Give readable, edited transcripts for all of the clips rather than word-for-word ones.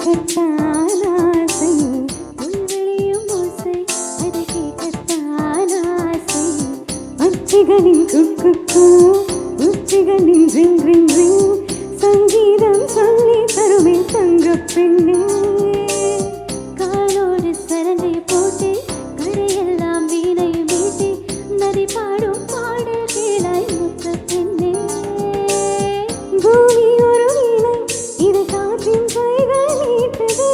கேட்கத்தான் ஆசை உள்வெளியும் ஓசை அதை கேட்கத்தான் ஆசை பச்சைகளின் குக்கு உச்சிகளின் ரிங் ரிங் ரிங் சங்கீதம் சொல்லி தருமே தங்க பெண்ணே காலோடு சரண்டை போட்டு கரையெல்லாம் வீணை மீட்டி நதி பாடும் பாடல் கேளாய் முத்த பெண்ணே பூமி ஒரு வீணை இதை காற்றின் கைகள் நீட்டுது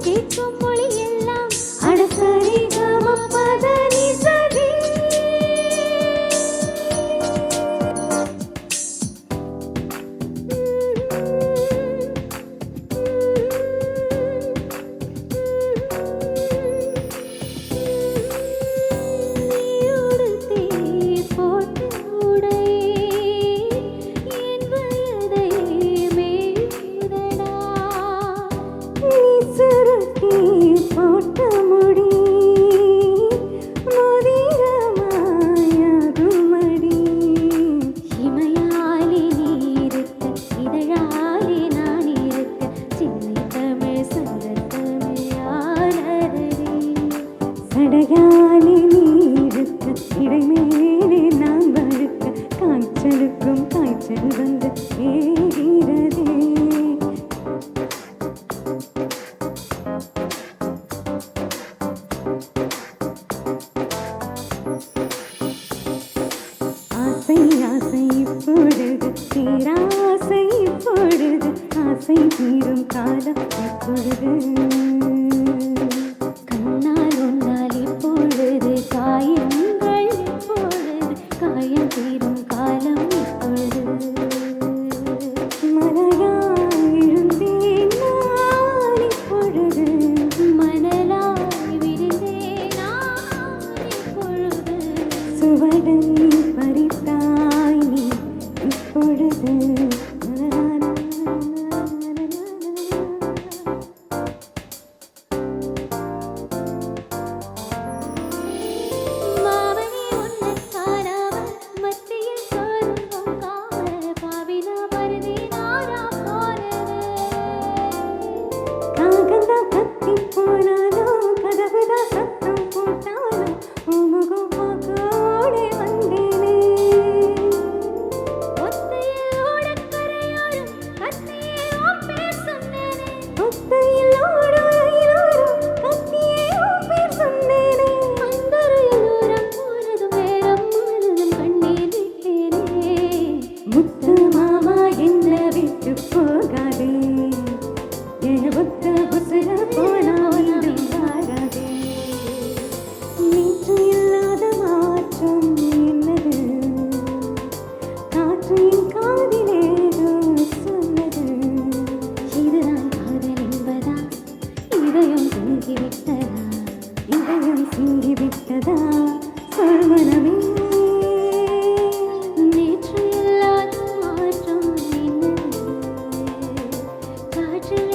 கேட்கும் மொழி எல்லாம் அடசரி கமப்பதனி சரி சடையாலி நீருக்க இடைமேலே நான் வழுக்க காய்ச்சலுக்கும் காய்ச்சல் வந்து ஏகிறதே ஆசை ஆசை இப்பொழுது தீராசை இப்பொழுது ஆசை தீரும் காலம் இப்பொழுது காயங்கள் இப்பொழுது காயம் தீரும் காலம் இப்பொழுது மலையாய் விழுந்தேன் நான் இப்பொழுது மணலாய் விழுந்தேன் நான் இப்பொழுது சுவடை பறித்தாய் நீ இப்பொழுது கத்தி போனாலும் கதவுதான் சத்தம் போட்டாலும் உமுகம் பார்க்கோடே வந்தேனே ஒத்தையில் ஓடக்கரையோடும் கத்தியே உன் பேர் சொன்னேனே ஒத்தையில் ஓடும் கத்தியே உன் பேர் சொன்னேனே அந்தரையோரம் போனதும் நேரம் முழுதும் கண்ணீர் விட்டேனே முத்து மாமா என்ன விட்டு போகாதே புத்த புசுர போனாலும் வாராதே நீற்று இல்லாத மாற்றம் என்னது காற்றின் காதிலேதோ சொன்னது இதுதான் காதல் என்பதா இதயம் சிங்கிவிட்டதா இதயம் சிங்கிவிட்டதா சொல்வனமே நேற்று இல்லாத மாற்றம் என்னது காற்றில்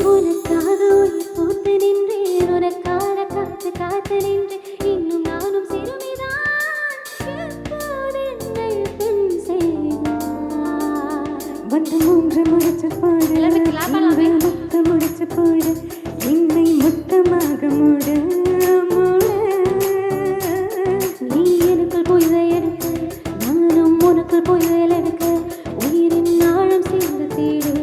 உனக்காக உயிர் போட்டு நின்றேன் உனக்கான காத்து காத்து நின்றேன் இன்னும் நானும் சிறுமிதான் எப்போது என்னை பெண் செய்தார் வந்து மூன்று முடிச்சு பாடு முத்த முடிச்சு பாடு என்னை மொத்தமாக மூடு நீ எனக்குள் பொய்தை எடுக்க நானும் உனக்குள் பொய்தையில் எடுக்க உயிரின் நாளும் சேர்ந்து தேடு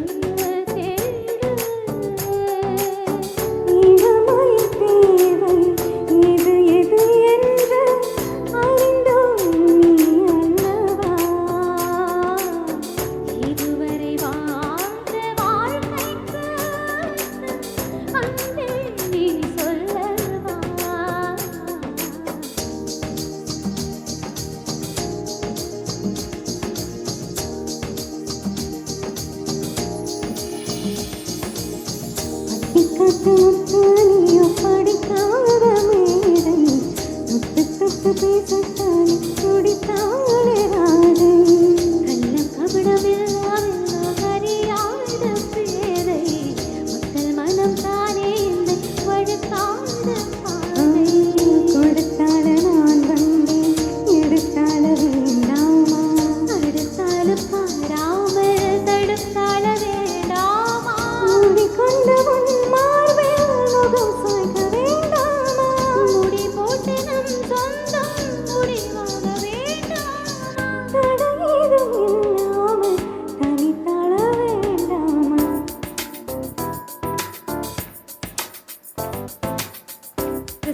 நீ சொல்லவா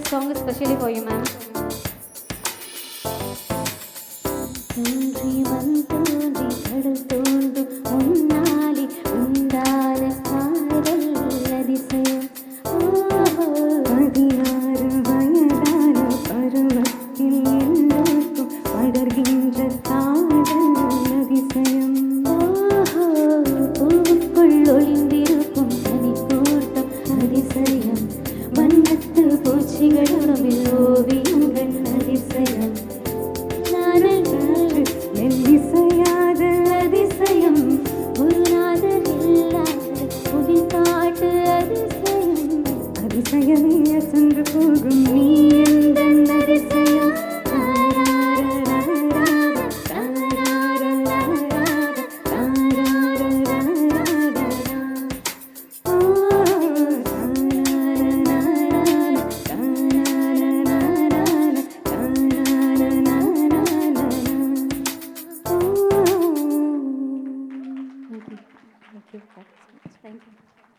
this song especially for you, ma'am. தோன்றி தோன்றி கடல் தோன்றும் முன்னாலே உண்டான காதல் அதிசயம். 16 வயதான பருவத்தில் எல்லோருக்கும் படர்கின்ற காதல் அதிசயம். பூவுக்குள் ஒளிந்திருக்கும் தனி கூட்டம் அதிசயம். வண்ணத்து பூச்சிகள் உணவில் ஓவியங்கள் அதிசயம். மெல்லிசையாத அதிசயம். ஒரு நாதர் இல்லாத புவி காட்டு அதிசயம். அதிசயமே சென்று போகும் நீ